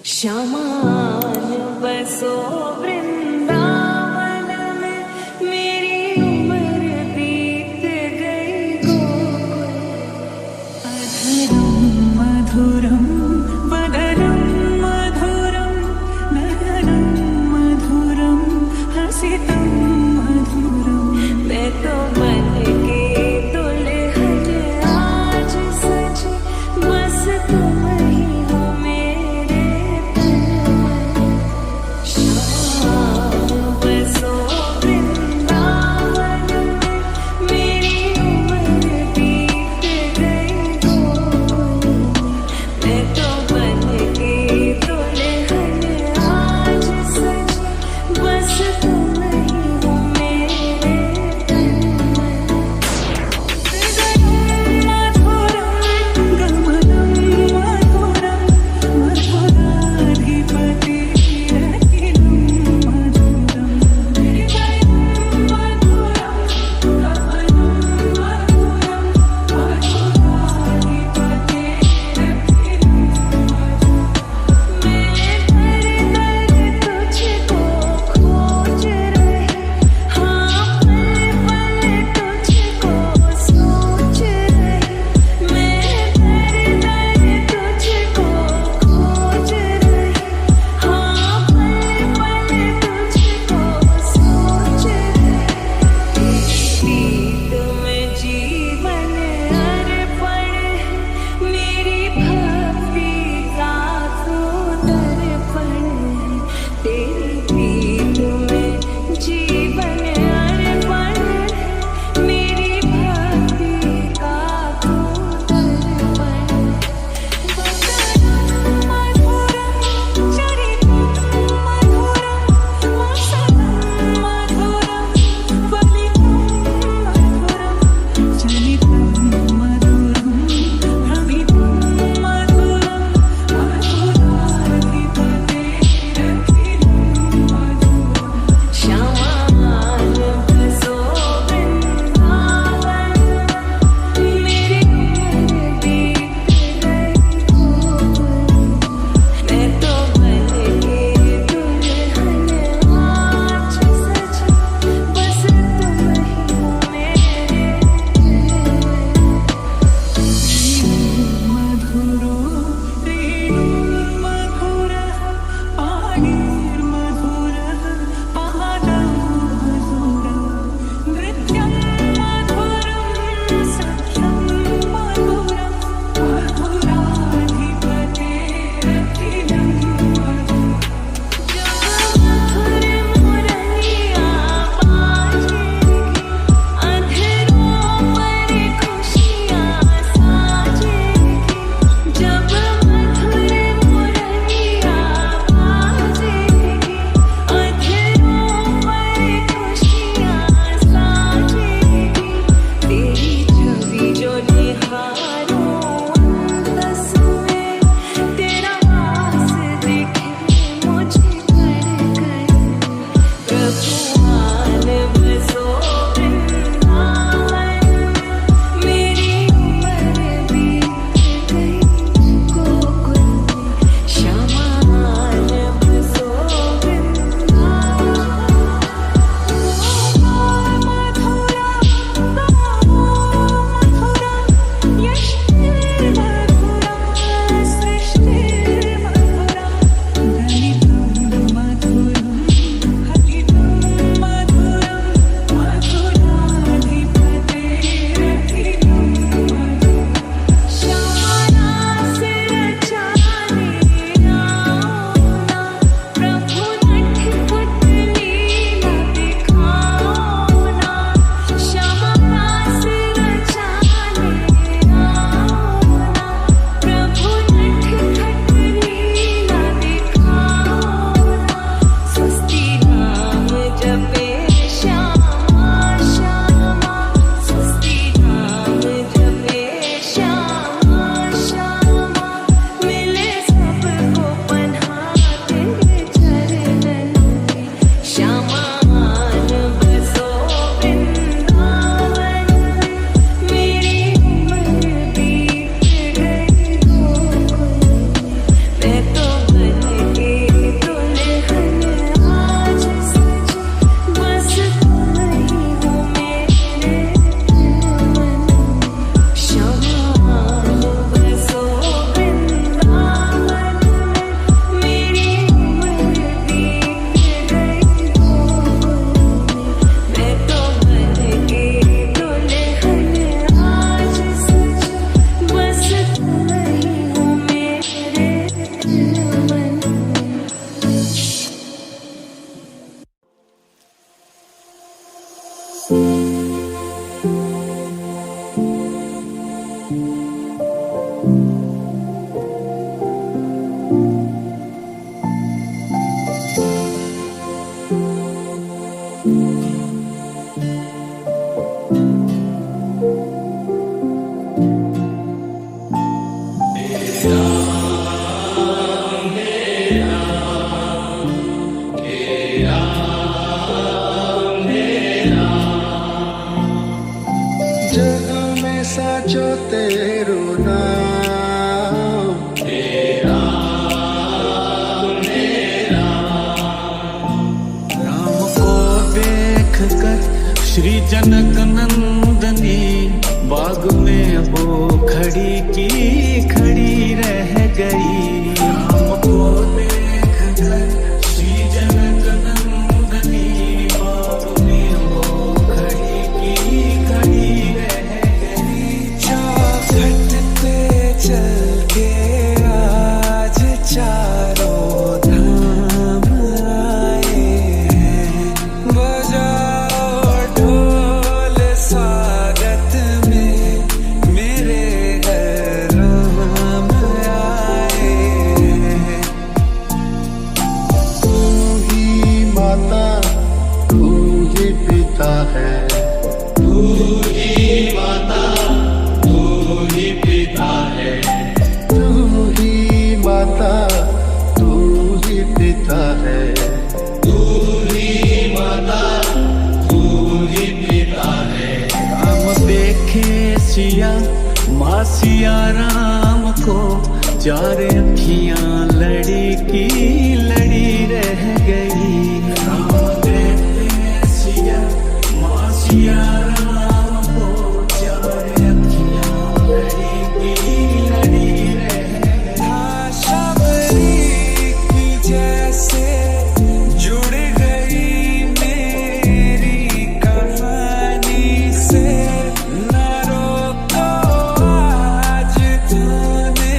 शमान बसो वृंदावन में, मेरी उम्र बीत गई गोकुल। अधरम मधुरम वदनम मधुरम, नयनम मधुरम हसितम मधुरम। मैं तो मन के दुल्हन आज सजी, बस तुम ही हो मेरे तन मन। शमान जनक नंदनी बाग में वो खड़ी की खड़ी रह गई। राम को देख कर श्री जनक नंदनी बाग में वो खड़ी की खड़ी रह गई। चौखट पे चल के आज चारों धाम आए हैं। बजाओ ढोल स्वागत में मेरे घर राम आए हैं। तू ही माता तू ही पिता है, तू ही माता तू ही पिता है, तू ही माता तू ही पिता है। तू ही माता तू ही पिता है। राम देखे सिया माँ सिया राम को चार अखियां लड़ी की लड़ी रह गई। राम देखे सिया माँ सिया राम को चार अखियां लड़ी की लड़ी रह गई। शबरी की जैसे जुड़ गई मेरी कहानी से। न रोको आज तूने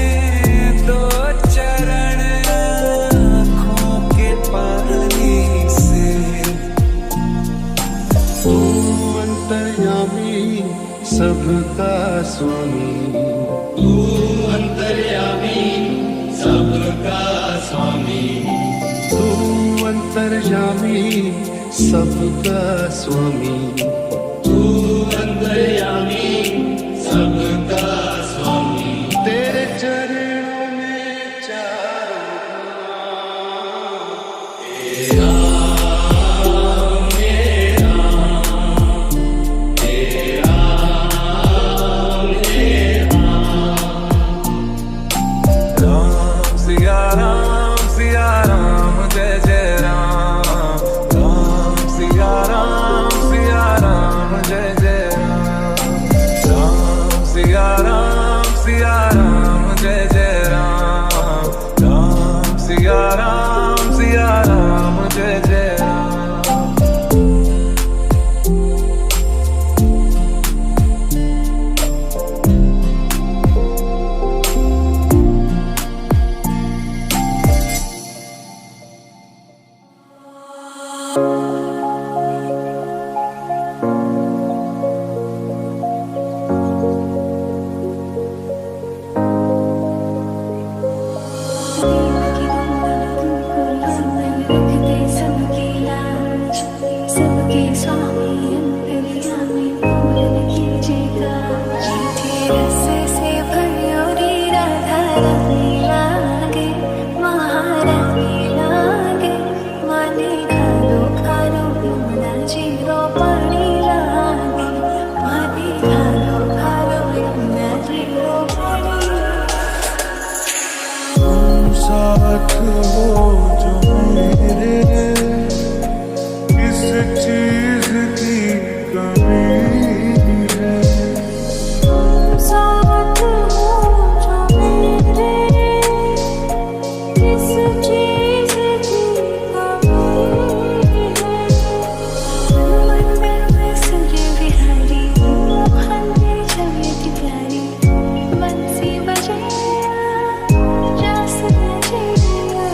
दो चरण आँखों के पानी से। तू अंतर्यामी सबका स्वामी, तू अंतर्यामी सबका स्वामी, तू अंतर्यामी सबका स्वामी। तू अंतर्यामी सबका स्वामी। तेरे चरणों में चारों राम सिया राम जय जय राम। राम सिया राम जय जय राम। राम सिया राम जय जय राम। राम सिया राम जय जय राम। सबके स्वामी अंतर्यामी पूरन कीजिएगा। मीठे रस से भरियोरी राधा रानी लागे, महारानी लागे। माने खालो खालो यमुना जीरो पानी लागे। माने खालो खालो यमुना जीरो पानी लागे। साथ हो जो मेरे किस चीज की कमी है। साथ हो जो मेरे किस चीज की कमी है। मंदिर में सूर्य विहारी मोहन में जगत प्यारी। बंसी बजाया रस नचैया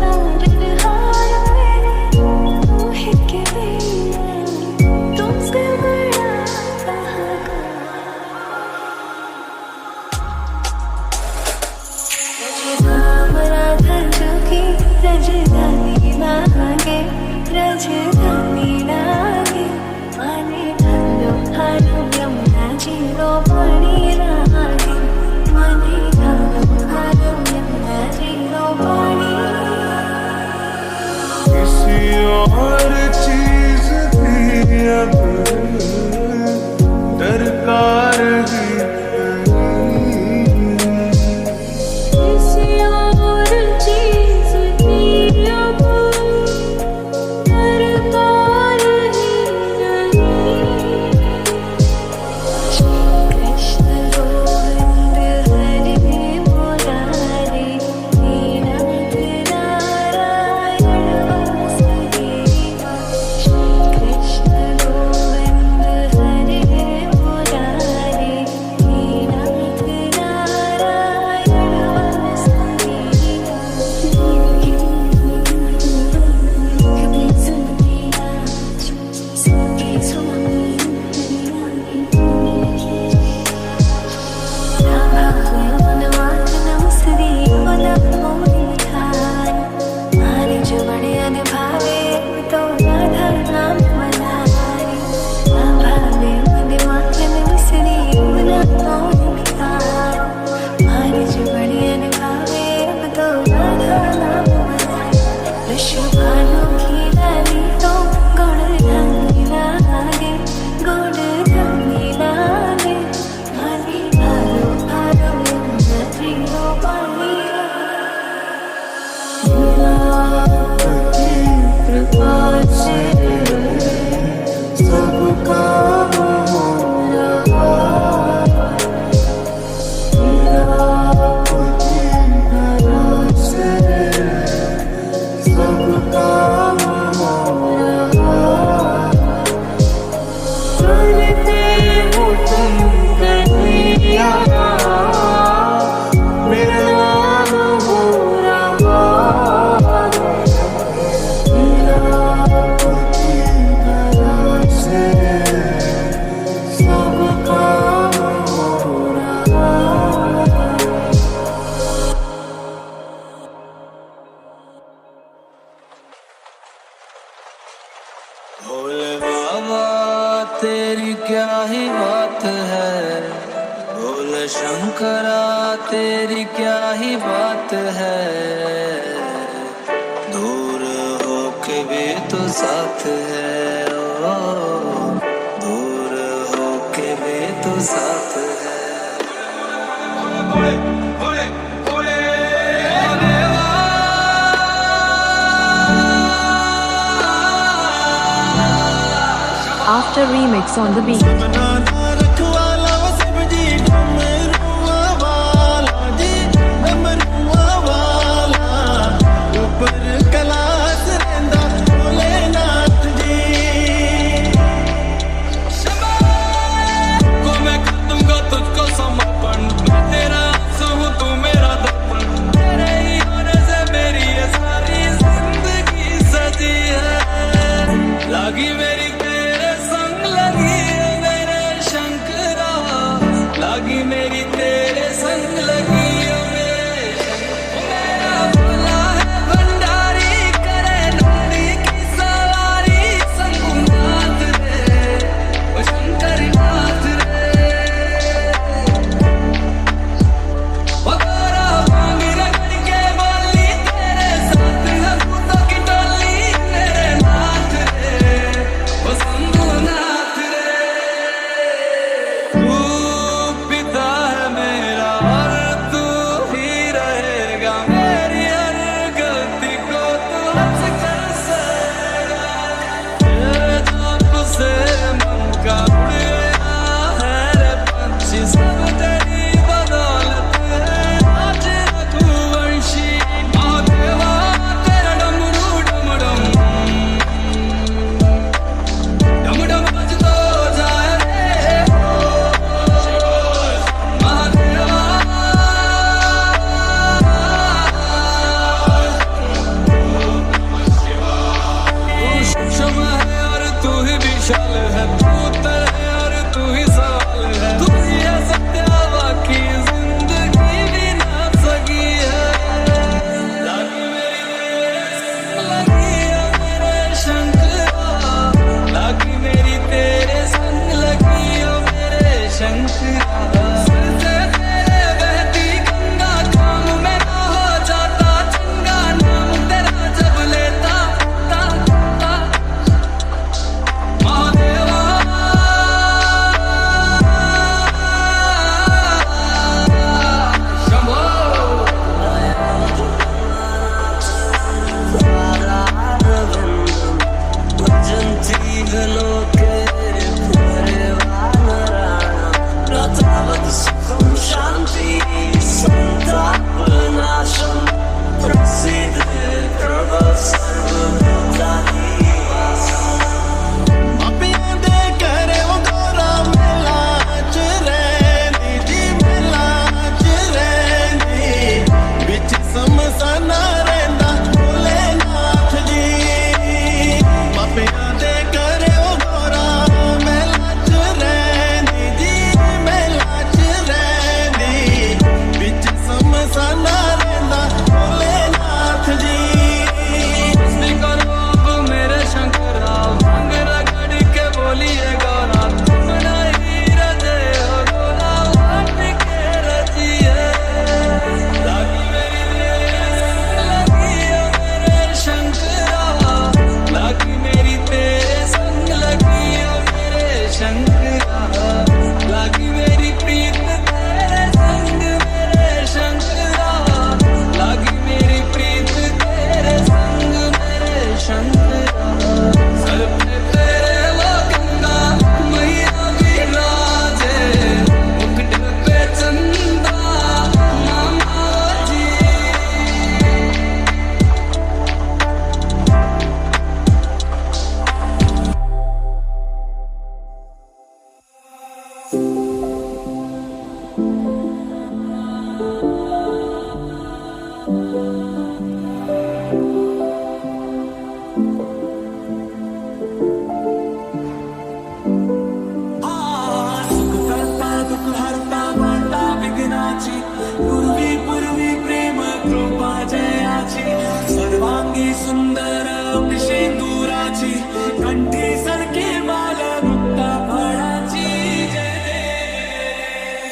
तारन हार मेरे मोह के भैया। तुमसे बड़ा कहाँ राम राधा जोगी रजधानी लागे, रजधानी लागे। माने खालो खालो यमुना जीरो पानी लागे। माने खालो खालो यमुना जीरो पानी लागे। किसी और चीज की अब दरकार ही नहीं है। किसी और चीज की अब दरकार ही नहीं नखरा तेरी क्या ही बात है, दूर होके भी तो साथ है, ओ दूर होके भी तो साथ है। After remix on the beat.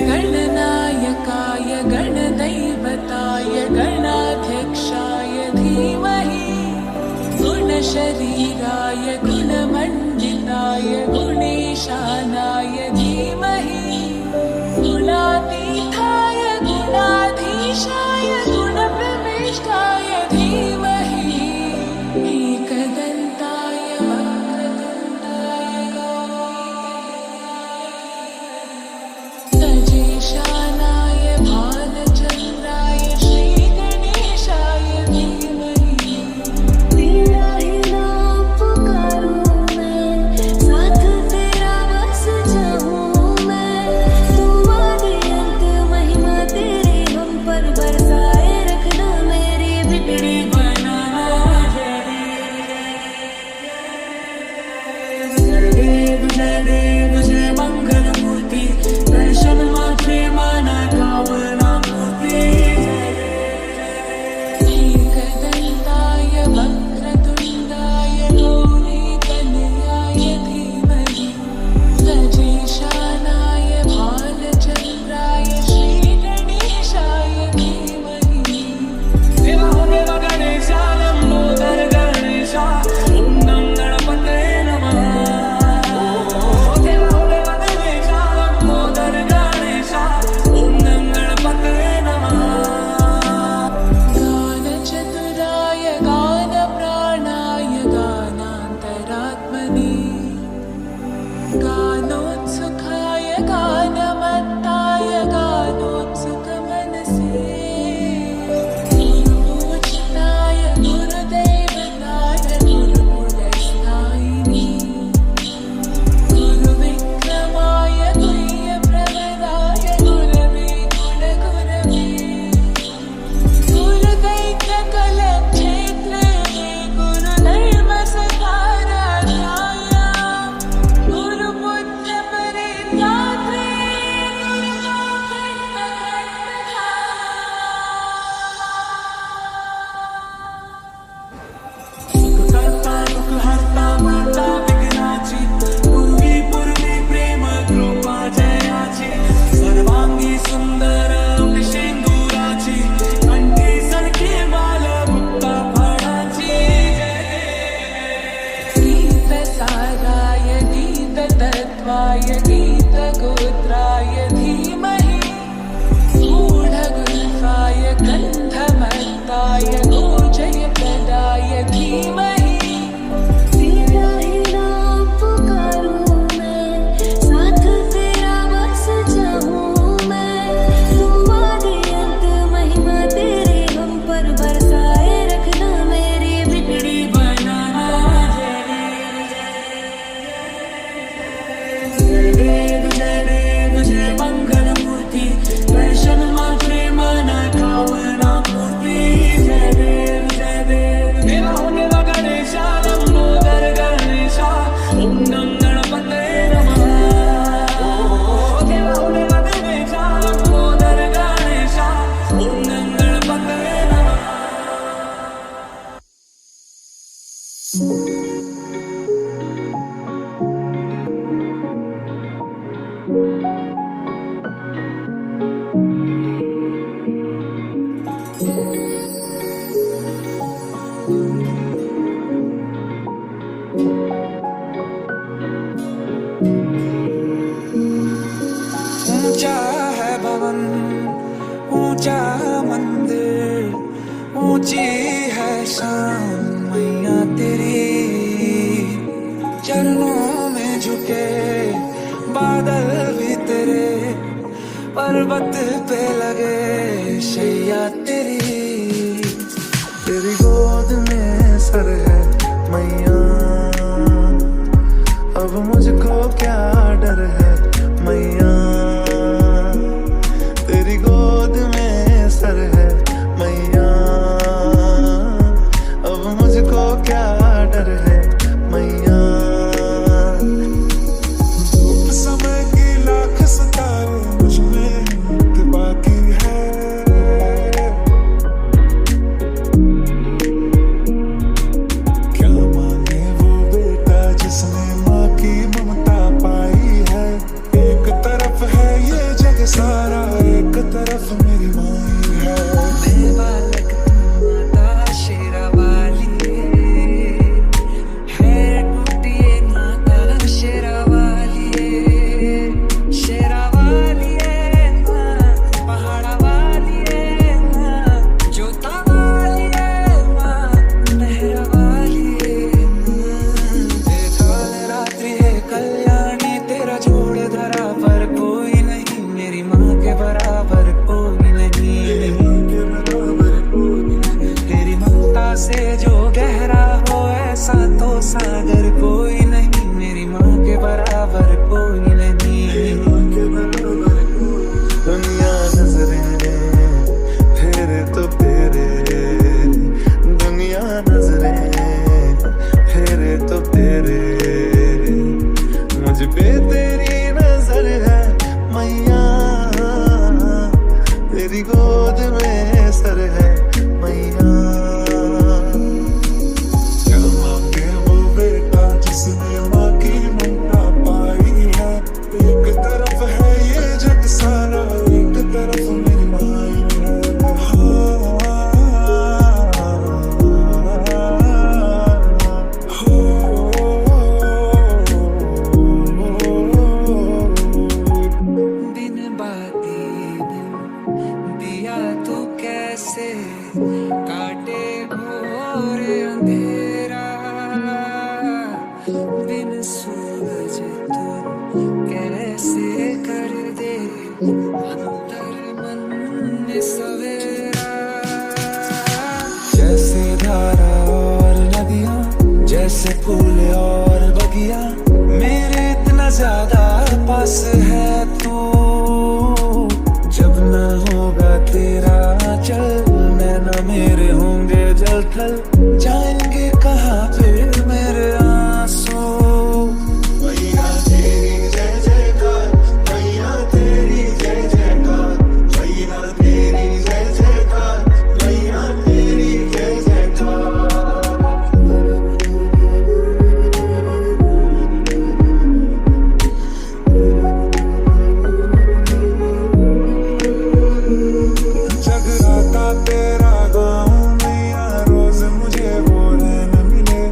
गणनायका ऊंचा है भवन, ऊंचा मंदिर, ऊंची है शान मैया तेरी। चरणों में झुके बादल भी तेरे, पर्वत पे लगे शैया तेरी। तेरी गोद में सर है मैया, अब मुझको क्या डर है मैया। तेरी गोद में सर है मैया, अब मुझको क्या डर है मैया। धूप समय की लाख सितारे मुझ में कि बाकी है। क्या मांगे वो बेटा जिसने माँ की ममता पाई है। एक तरफ है ये जग सारा, एक तरफ मेरी माई है। मैं बालक माता शेरा वाली है, टूटिए माता शेरा वाली है माँ, पहाड़ा वाली है माँ, जोता वाली है माँ, मेहरा वाली है माँ। काल रात्रि है कल्याणी, तेरा जोड़ धरा पर कोई नहीं, मेरी माँ के बराबर कोई नहीं। तेरी ममता से जो गहरा हो ऐसा तो सागर कोई नहीं, मेरी माँ के बराबर कोई नहीं। दुनिया नजरें फेरे तो तेरे, दुनिया नजरें फेरे तो तेरे। मुझ पे तेरी नजर है मैया, तेरी गोद में सर है मैया। क्या मांगे वो बेटा जिसने माँ की ममता पाई है। एक तरफ है ये जग सारा, एक तरफ मेरी माई है। दिन बाती दिन दिया तू कैसे काटे घोर अंधेरा। बिन सूरज तू कैसे कर दे अंतर मन में सवेरा। जैसे धारा और नदियाँ, जैसे फूल और बगिया, मेरे इतना ज्यादा पास है तू। जब न होगा तेरा चल, नैना मेरे होंगे जल थल, जाएंगे कहाँ फिर मेरे आंसू। मैया तेरी जय जयकार, मैया तेरी जय जयकार, मैया तेरी जय जयकार, मैया तेरी जय जयकार। जगराता तेरा गाँव मैया, रोज मुझे वो रैन मिले।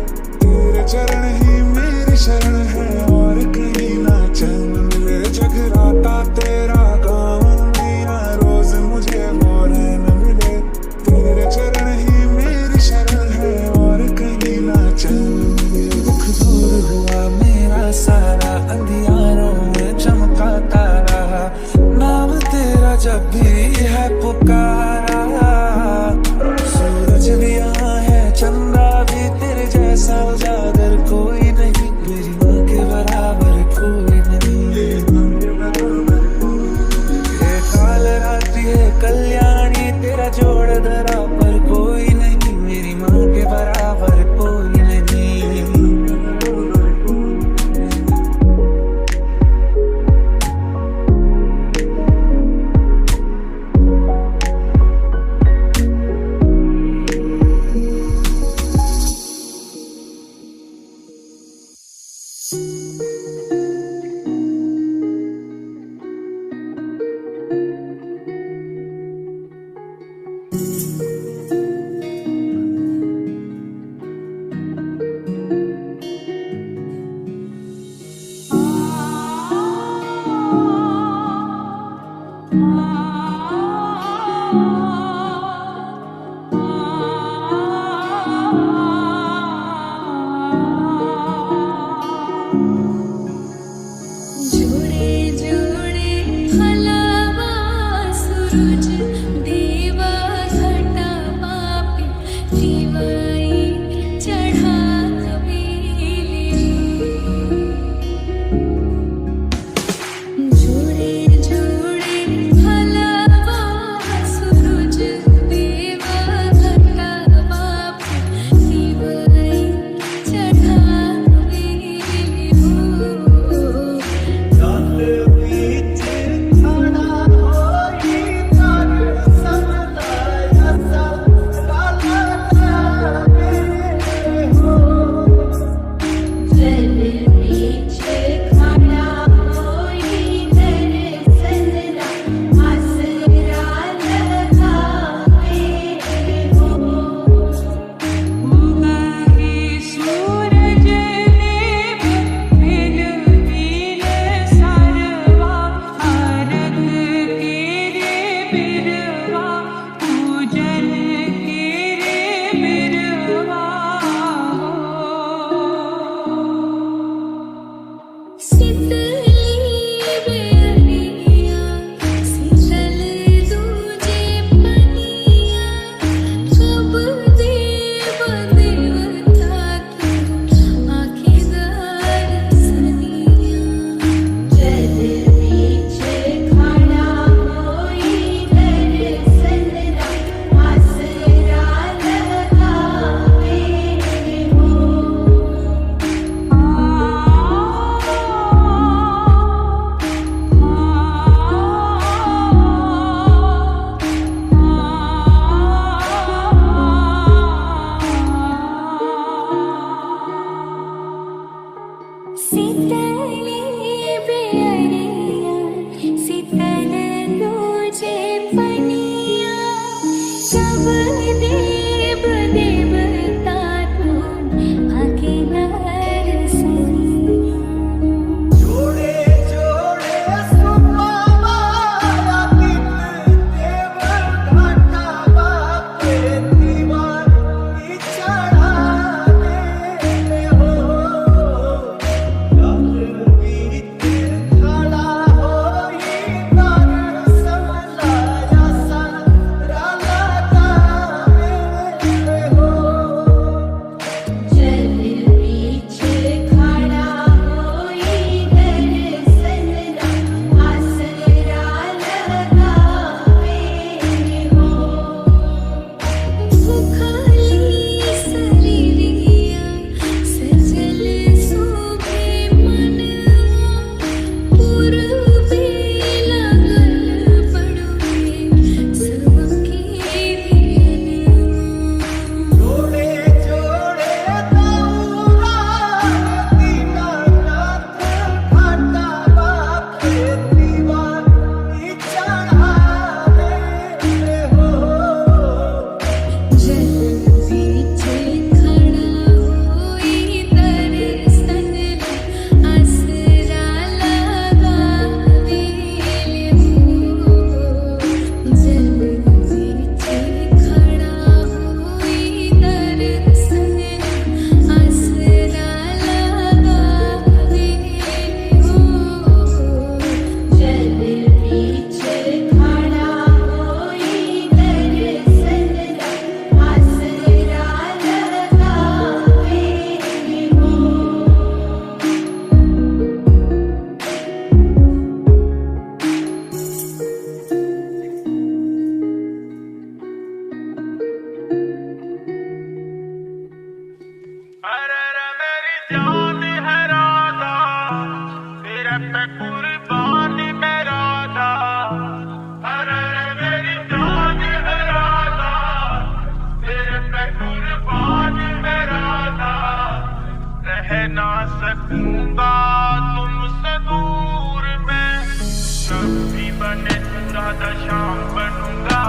राधा श्याम बनूंगा,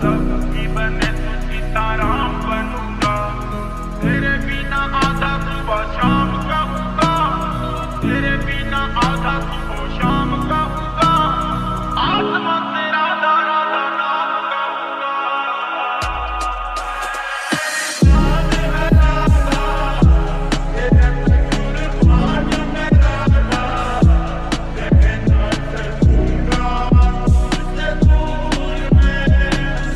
कभी बने तो सीताराम बनूंगा, तेरे बिना आधा सुबह शाम कहूंगा, तेरे बिना आधा सुबह शाम कहूंगा, आत्मा से राधा राधा नाम कहूंगा। याद है राधा, तेरे पे कुर्बान में राधा, कहना चलूंगा तुझसे दूर में।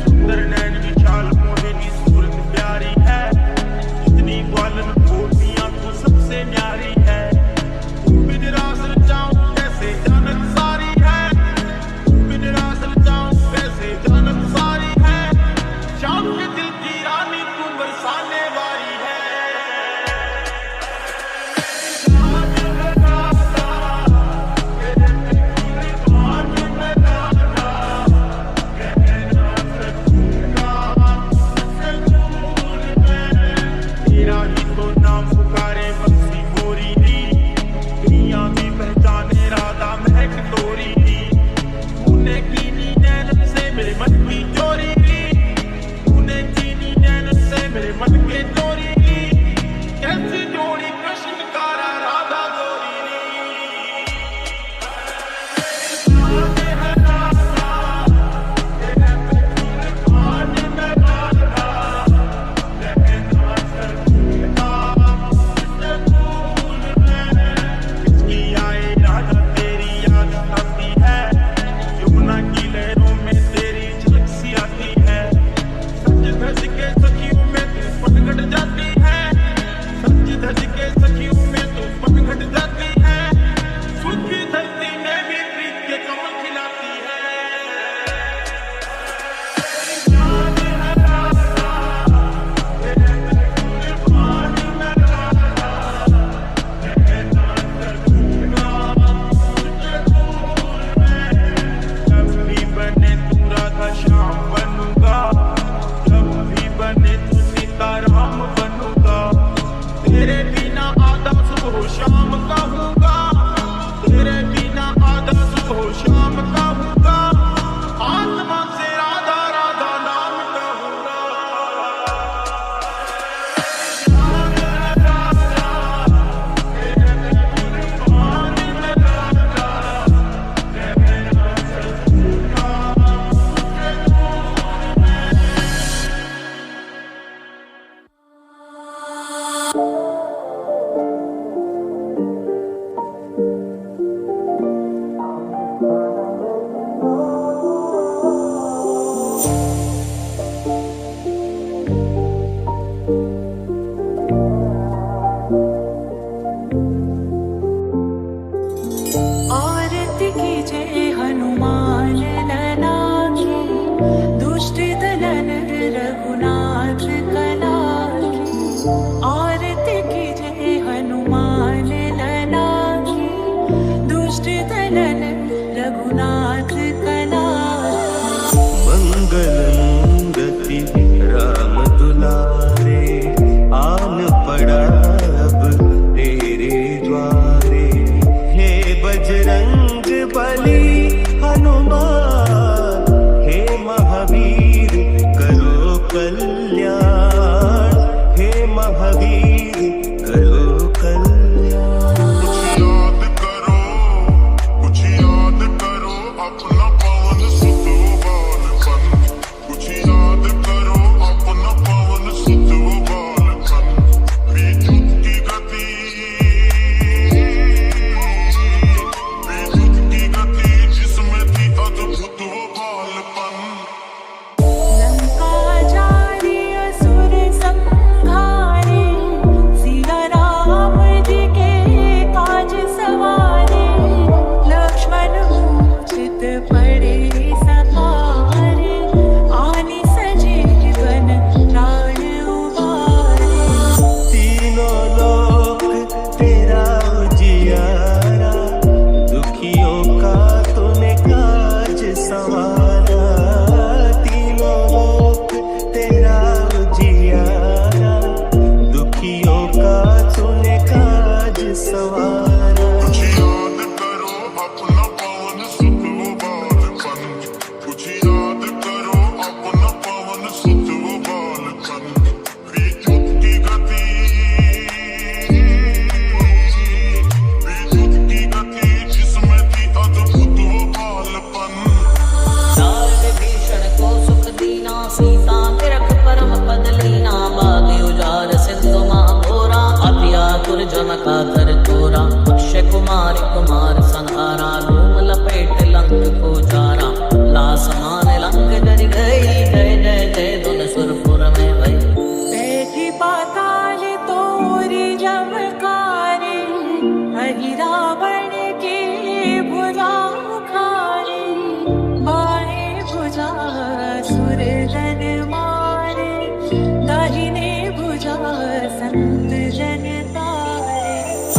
सुंदर नैन विशाल मोहिनी सूरत प्यारी है, इतनी ग्वालन गोपियां तू सबसे न्यारी है। तू बिन रास रचाऊं कैसे जानत सारी है, तू बिन रास रचाऊं कैसे जानत सारी है। श्याम के दिल की रानी तू बरसाने वाली है। याद है राधा, तेरे पे कुर्बान में राधा, कहना चलूंगा तुझसे दूर में। तेरा ही तो नाम पुकारे बंसी गोरी दी, दुनिया भी पहचाने राधा महक तोरी दी। तूने कीनी नैनन से मेरे मन की चोरी ली, तूने कीनी नैनन से मेरे मन के चोरी ली। कैसी जोड़ी कृष्ण कारा राधा गोरी ली। याद है राधा, तेरे पे कुर्बान में राधा, कहना चलूंगा तुझसे दूर में। किसकी आए राधा तेरी याद आती है, यमुना की लहरों में तेरी झलक सी आती है। सच धज के सखियों में तू पनघट जाती है, सच धज के सखियों में तू पनघट जाती है। सूखी धरती में भी प्रीत के कमल खिलाती है। याद है राधा, तेरे पे कुर्बान में राधा, कहना चलूंगा तुझसे दूर में। जब भी बने तू राधा श्याम बनूंगा, जब भी बने तू सीताराम बनूंगा, तेरे बिना आधा सुबह शाम कहूंगा, तेरे बिना आधा सुबह शाम कहूंगा, आत्मा से राधा राधा नाम कहूंगा। याद है राधा, तेरे पे कुर्बान में राधा, कहना चलूंगा तुझसे दूर में। आरती कीजिए हनुमान लला की, दुष्ट दलन रघुनाथ कला की। आरती कीजिए हनुमान लला की, दुष्ट दलन रघुनाथ कला की। मंगल मूर्ति राम दुलारे, आन पड़ा अब तेरे द्वारे। हे बजरंग बली हनुमान, हे महावीर करो कल्याण, हे महावीर करो कल्याण। कुछ याद करो अपना पवन सुत बालपन, कुछ याद करो अपना पवन सुत बालपन। विद्युत की गति, विद्युत की गति जिसमें थी अद्भुत वो बालपन। लंका जारी असुर संहारे, सिया दाहिने भुजा संत जन तारे।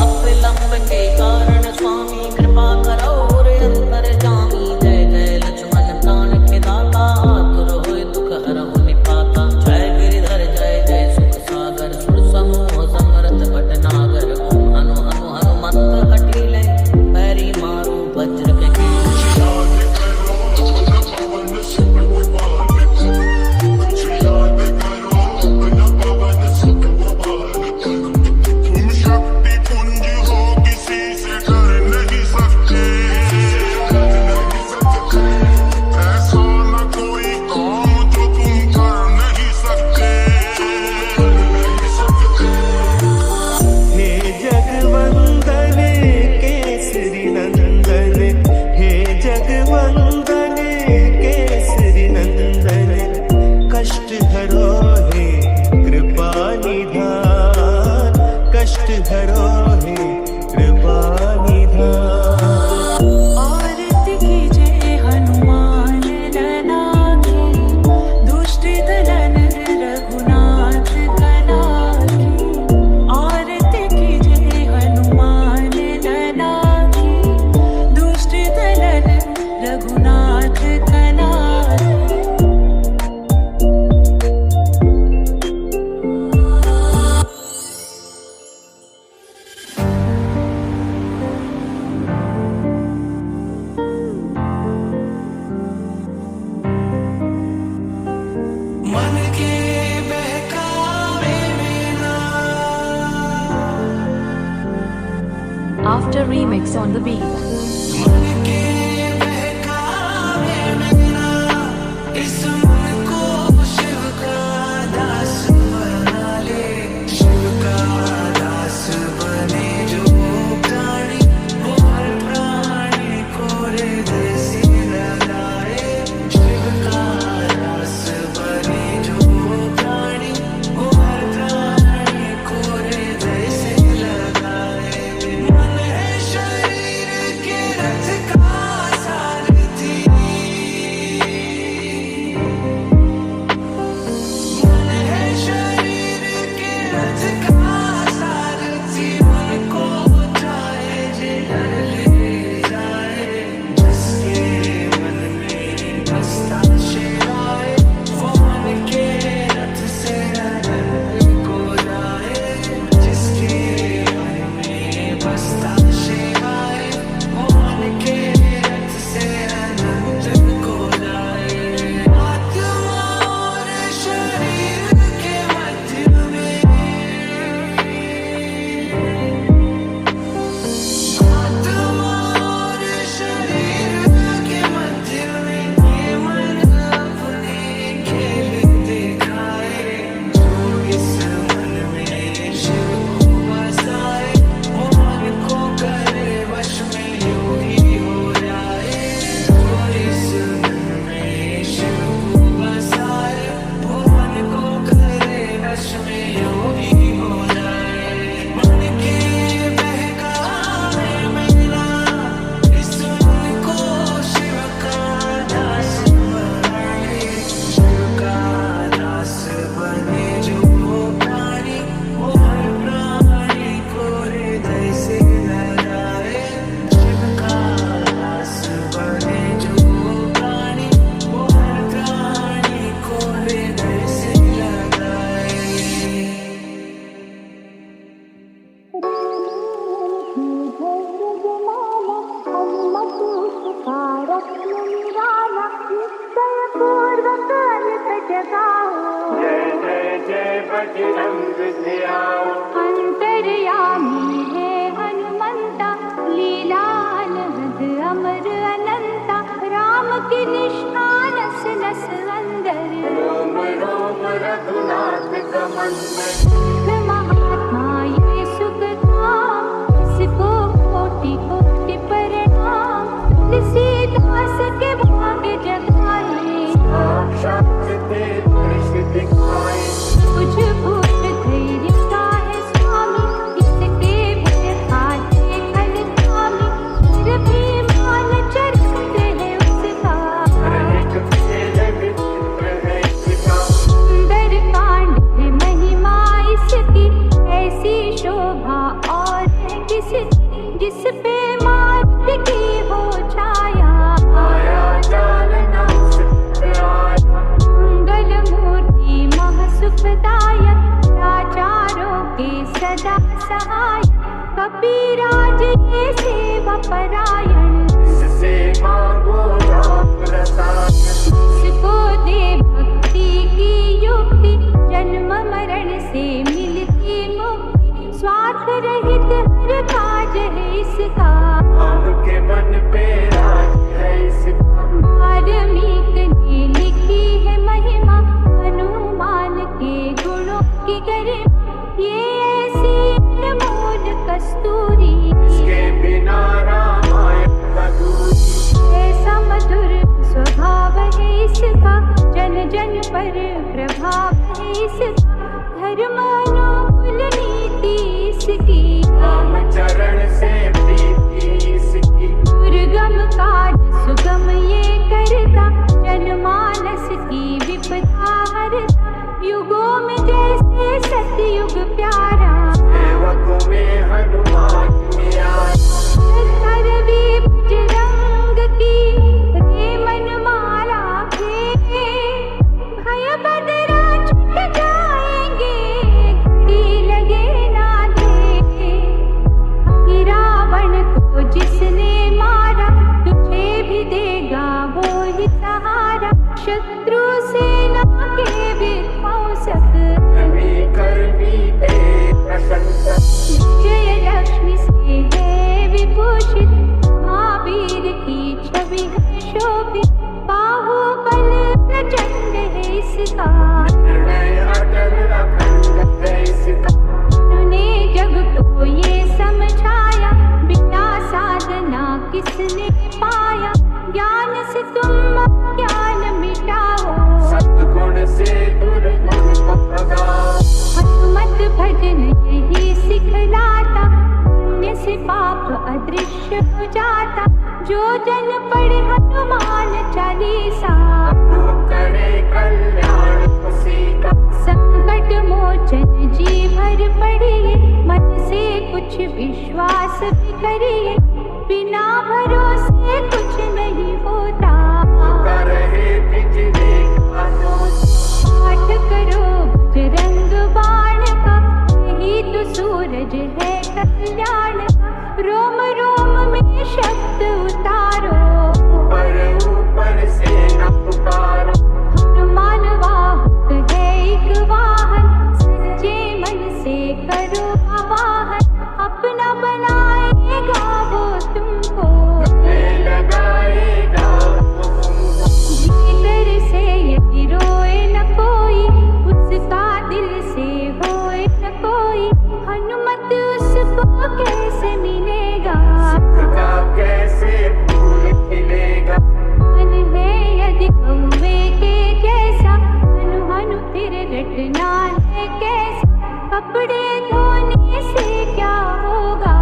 अविलंब के कारण स्वामी कृपा करो रे अंतर जामी। जय जय लक्ष्मण प्राण के दाता आतुर होए दुख हरहु निपाता। जय गिरिधर जय जय सुख सागर सुर समूह समरथ भटनागर। ओम हनु हनु हनुमंत हठीले पैरी मारू वज्र के कील। याद करो अपना पवन सुख गोपाल को, मुझे याद करो अपना पवन सुख गोपाल को। तुम शक्ति पुंज हो किसी से डर नहीं सकते, ऐसा न कोई काम जो तुम कर नहीं सकते। हे जगवंदन केसरी नंदन, हे जगवंदन केसरी नंदन। कष्ट हरो हे कृपा निधान, कष्ट हरो हे कृपा निधान। आरती कीजिए हनुमान लला की, दुष्ट दलन रघुनाथ कला की। आरती कीजिए हनुमान लला की, दुष्ट दलन रघुनाथ कला की। मन के बहकावे में ना। After remix on the beat. मन के बहकावे में ना, इस मन को शिव का दास बना ले। शिव का दास बने जो प्राणी, वो हर प्राणी को हृदय से लगाए। शिव का दास बने जो प्राणी, वो हर प्राणी को हृदय से लगाए। मन है शरीर के रथ का सारथी, मन है शरीर के रथ का सारथी। मन को चाहे जिधर ले जाए, जिसके मन में बसता शिवाय, वो मन के रथ से अनंत को जाए। जिसके मन में बसता शिवाय, वो मन के रथ से अनंत को जाए। आत्मा और शरीर के मध्य में, आत्मा और शरीर के मध्य में, ये मन अपने खेल दिखाए। जो इस मन में शिव को बसाए, वो मन को करे वश में योगी हो जाए। जो इस मन में शिव को बसाए, वो मन को करे वश में योगी हो जाए। मन के बहकावे में ना, इस मन को शिव का दास बना ले। शिव का दास बने जो प्राणी, वो हर प्राणी को हृदय से लगाए। शिव का दास बने जो प्राणी, वो हर प्राणी को हृदय से लगाए। जय जय जय बजरंग ध्याओ। अंतर्यामी है हनुमंता, लीला अनहद अमर अनंता। राम की निष्ठा नस नस अंदर, रोम रोम रघुनाथ का मंदिर। सुख महात्मा ये सुख धाम, इसको कोटि कोटि प्रणाम। तुलसीदास के भाग्य जगाए, साक्षात तेज दिखाए। कुछ भूत धैर्य का है स्वामी, इसके भय खाते अलगामी। फिर भी मान चरित्र है उसका, रहित भेद विचित्र है इसका। सुंदर कांड है कबीराज ये सेवा परायण, इससे मांगो राम रसायन। इसको दे भक्ति की युक्ति, जन्म मरण से मिलती मुक्ति। स्वार्थ रहित हर काज है इसका, आपके मन पे राज है इसका। वाल्मीकि ने लिखी है महिमा, हनुमान के गुणों की गरिमा। ये ऐसी अनमोल कस्तूरी, इसके बिना रामायण अधूरी। ऐसा मधुर स्वभाव है इसका, जन जन पर प्रभाव है इसका। धर्म अनुकूल नीति इसकी, राम चरण से प्रीति इसकी। दुर्गम काज सुगम ये करता, जनमानस की विपदा हरता। युगों में जैसे सतयुग प्यारा, सेवकों में हनुमान प्यारा। रवि बजरंग की रे मन माला के, भय बदरा छूट जाएंगे, घड़ी लगे ना दे। कि रावण को जिसने मारा, तुझे भी देगा वो ही सहारा। शत्रु सेना के विध्वंसक, नवी करनी के प्रशंसक। जय लक्ष्मी से है विभूषित, महावीर की छवि है शोभित। बाहुबल प्रचंड है इसका, निर्णय अटल अखंड है इसका। तूने जग को ये समझाया, बिना साधना किसने पाया। ज्ञान से तुम ज्ञान मिटाओ, सद्गुण से दुर्गुण को भगाओ। हनुमत भजन यही सिखलाता, पुण्य से पाप अदृश्य हो जाता। जो जन पढ़े हनुमान चालीसा, तो करे कल्याण उसी का। संकट मोचन जी भर पढ़िए, मन से कुछ विश्वास भी करिए। बिना भरोसे कुछ नहीं होता, कर रहे बिजली का जोश। पाठ करो बजरंग बाण का, यही तो सूरज है कल्याण का। रोम रोम में शब्द उतारो, ऊपर से न पुकारो। हनुमान वाहक है एक वाहन, सच्चे मन से करो आवाहन। अपना बनाएगा वो तुमको, लगाएगा तुमको। भीतर से यदि रोए न कोई, उसका दिल से होए न कोई। हनुमत उसको कैसे मिलेगा, उसका कैसे फूल खिलेगा। मन है यदि कौवे के जैसा, हनु हनु फिर रटना है कैसा। कपड़े धोने से क्या होगा,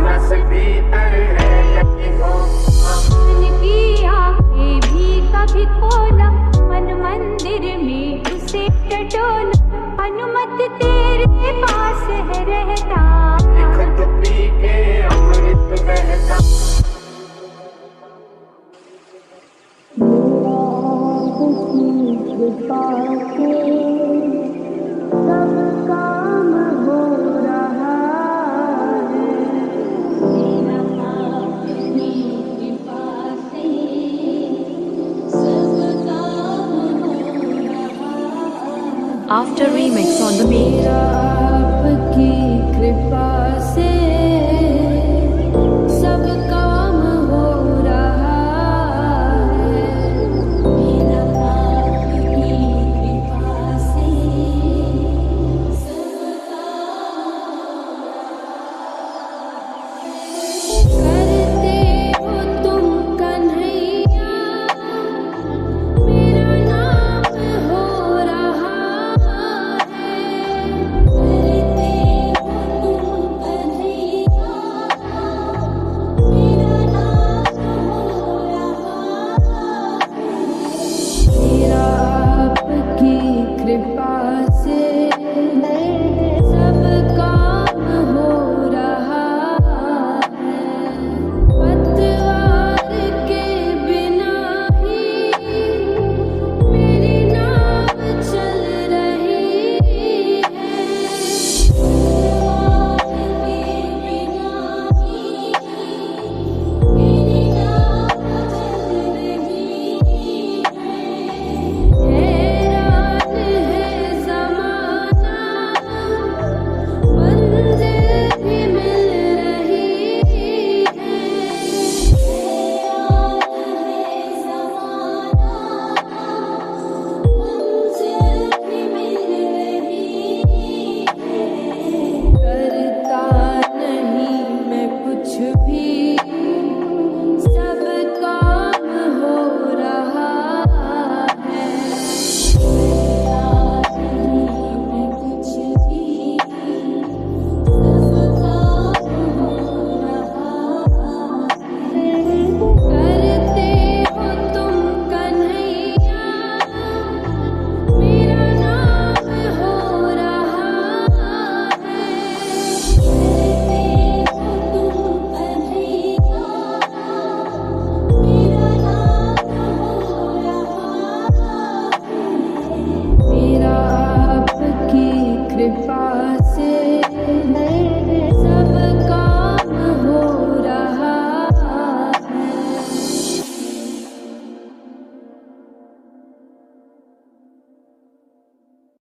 नस भीतर है यदि होगा। मन की आंखें भी कभी खोला, मन मंदिर में उसे टटोला। हनुमत तेरे पास है रहता, लिख तो पी के अमृत बहता। सब काम हो रहा है, मेरा अपनी कृपा से सब काम हो रहा है। After remix on the beat. आपकी कृपा से